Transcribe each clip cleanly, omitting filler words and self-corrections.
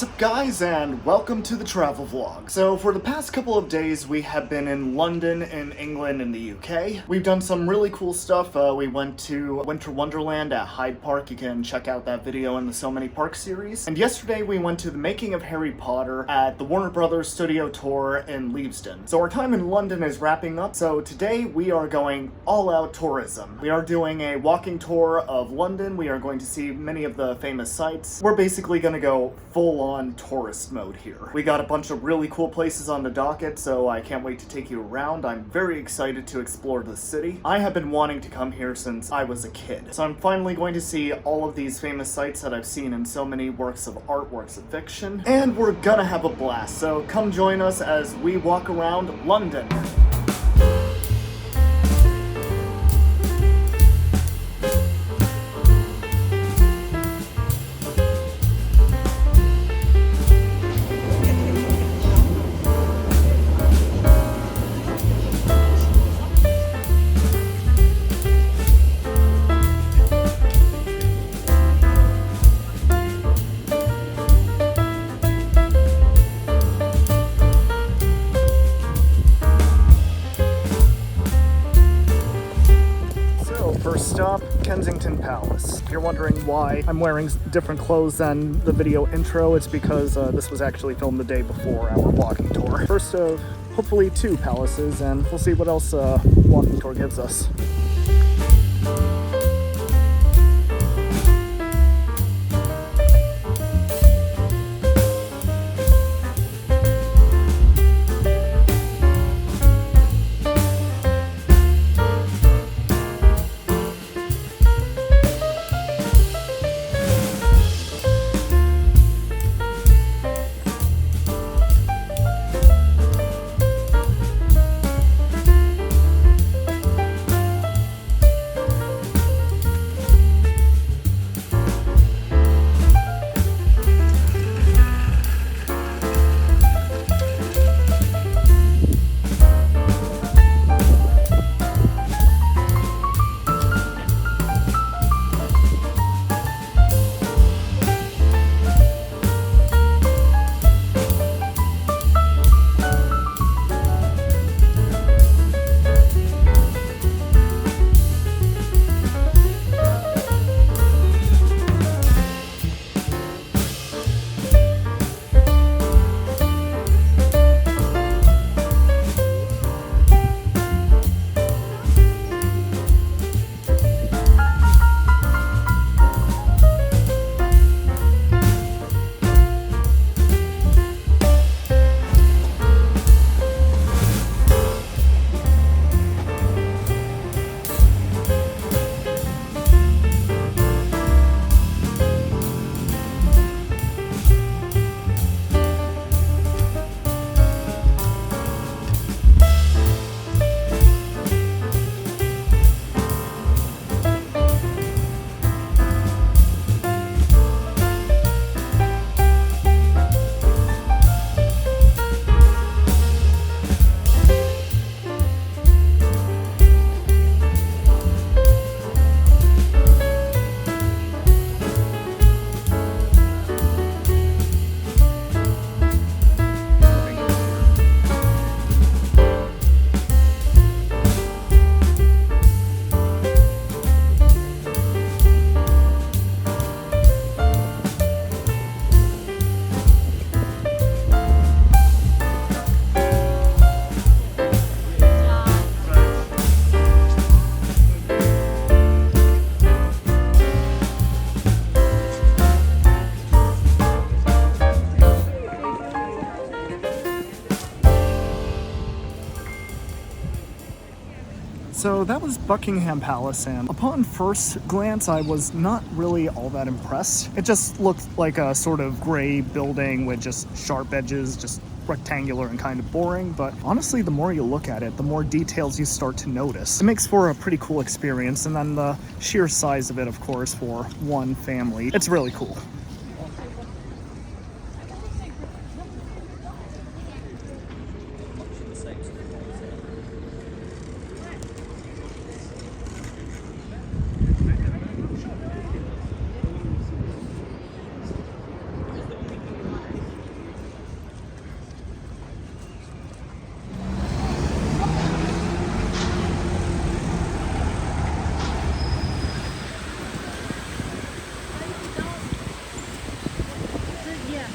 What's up guys, and welcome to the travel vlog. So for the past couple of days we have been in London, in England, and the UK. We've done some really cool stuff. We went to Winter Wonderland at Hyde Park. You can check out that video in the So Many Parks series. And yesterday we went to the making of Harry Potter at the Warner Brothers studio tour in Leavesden. So our time in London is wrapping up, so today we are going all out tourism. We are doing a walking tour of London. We are going to see many of the famous sites. We're basically going to go full-on tourist mode here. We got a bunch of really cool places on the docket, so I can't wait to take you around. I'm very excited to explore the city. I have been wanting to come here since I was a kid, so I'm finally going to see all of these famous sites that I've seen in so many works of art, works of fiction, and we're gonna have a blast. So come join us as we walk around London. First stop, Kensington Palace. If you're wondering why I'm wearing different clothes than the video intro, it's because this was actually filmed the day before our walking tour. First of hopefully 2 palaces, and we'll see what else walking tour gives us. So that was Buckingham Palace, and upon first glance I was not really all that impressed. It just looked like a sort of gray building with just sharp edges, just rectangular and kind of boring, but honestly the more you look at it, the more details you start to notice. It makes for a pretty cool experience, and then the sheer size of it, of course, for one family. It's really cool.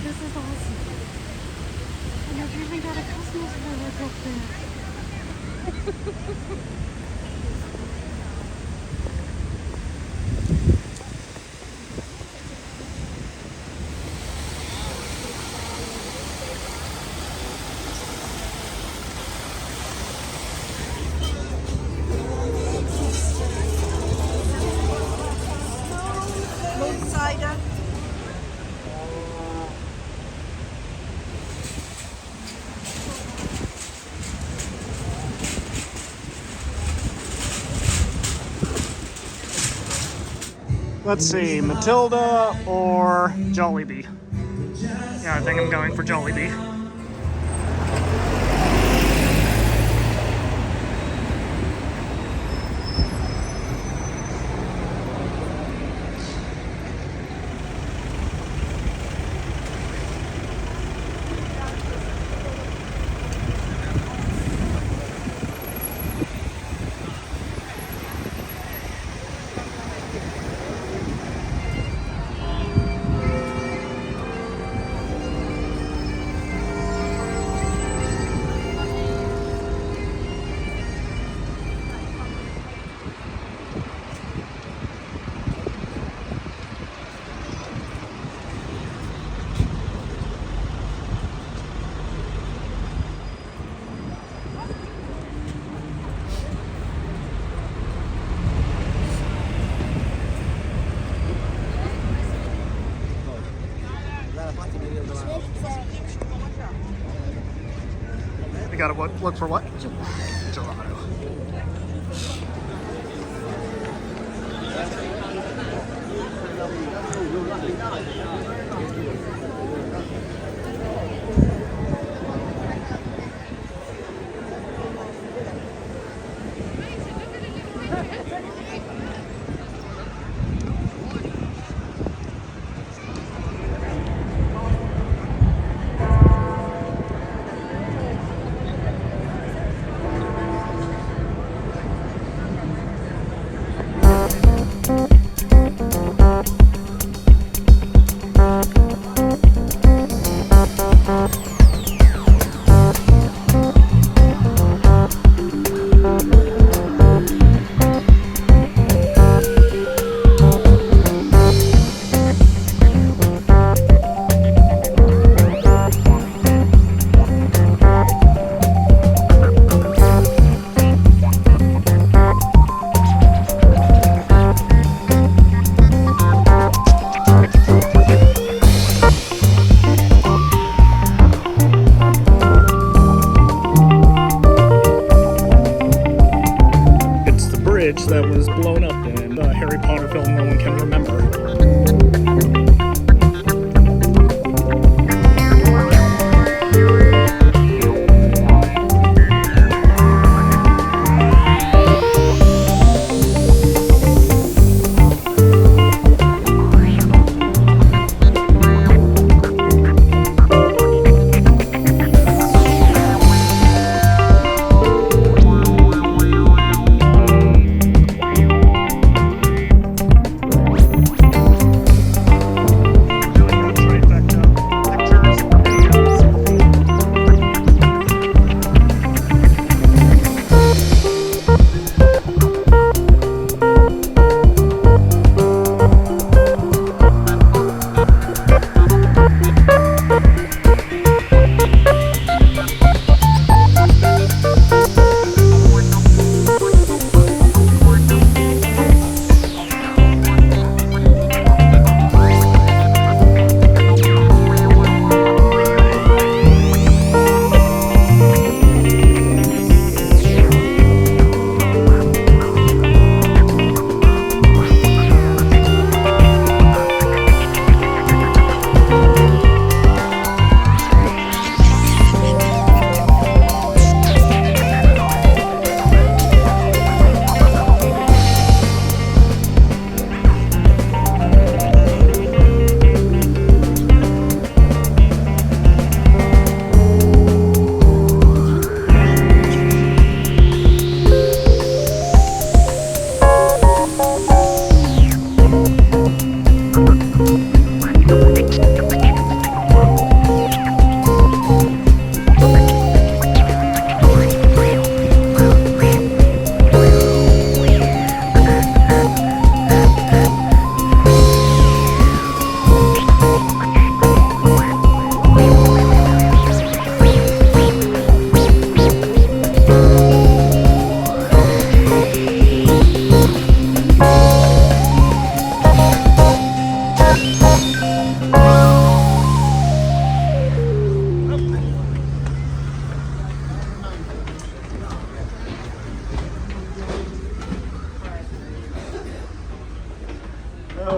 This is awesome. And I've even got a Christmas village up there. Cider. Let's see, Matilda or Jollibee? Yeah, I think I'm going for Jollibee. We gotta look for what? Gelato.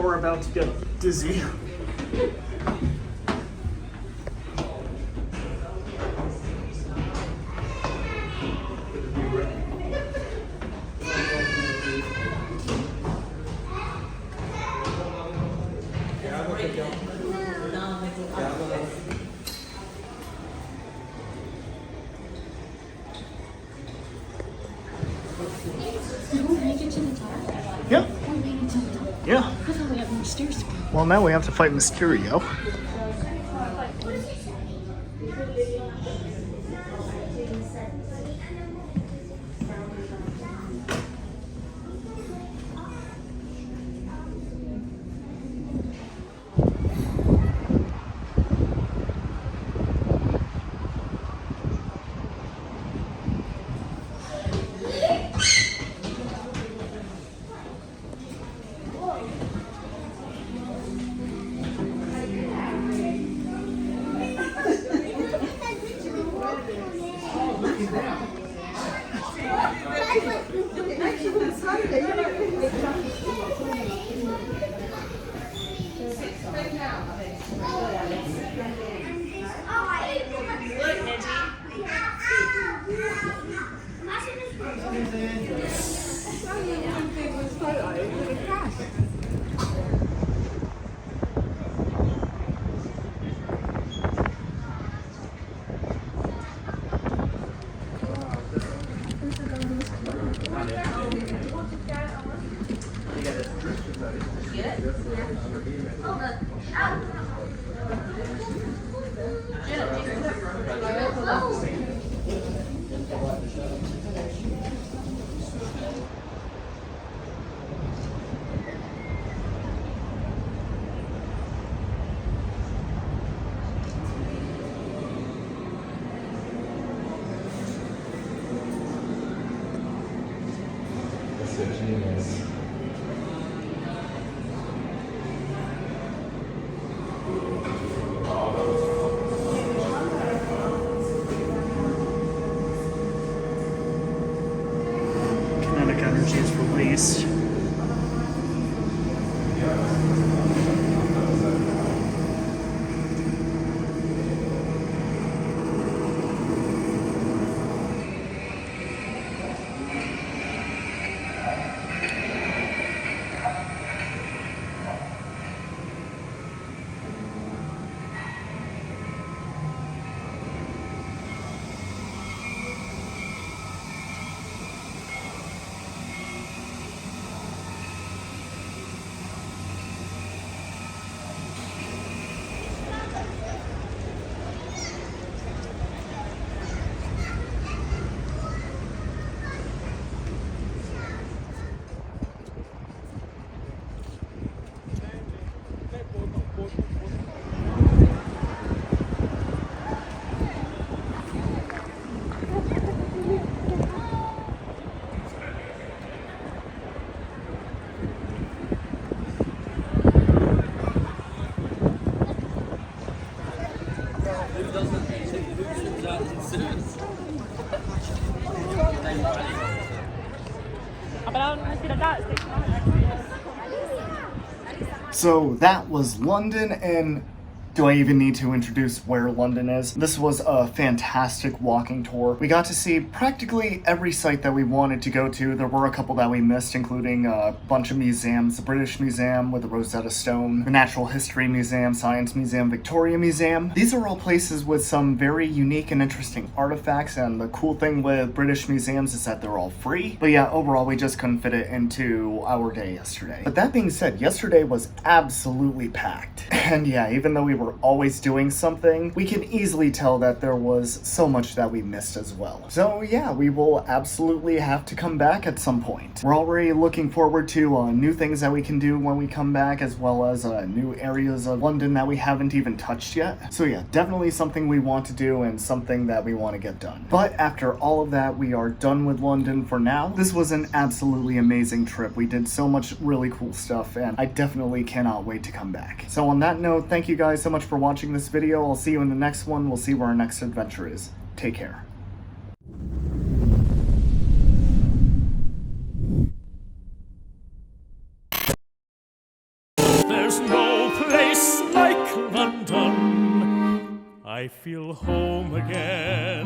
we're about to get dizzy. Yeah. Yeah. I thought we had more stairs to go. Well, now we have to fight Mysterio. Kinetic energy is released. So that was London, and do I even need to introduce where London is? This was a fantastic walking tour. We got to see practically every site that we wanted to go to. There were a couple that we missed, including a bunch of museums, the British Museum with the Rosetta Stone, the Natural History Museum, Science Museum, Victoria Museum. These are all places with some very unique and interesting artifacts, and the cool thing with British museums is that they're all free. But yeah, overall, we just couldn't fit it into our day yesterday. But that being said, yesterday was absolutely packed. And yeah, even though we were always doing something, we can easily tell that there was so much that we missed as well. So yeah, we will absolutely have to come back at some point. We're already looking forward to new things that we can do when we come back, as well as new areas of London that we haven't even touched yet. So yeah, definitely something we want to do and something that we want to get done. But after all of that, we are done with London for now. This was an absolutely amazing trip. We did so much really cool stuff, and I definitely cannot wait to come back. So on that note, thank you guys so much for watching this video. I'll see you in the next one. We'll see where our next adventure is. Take care. I feel home again.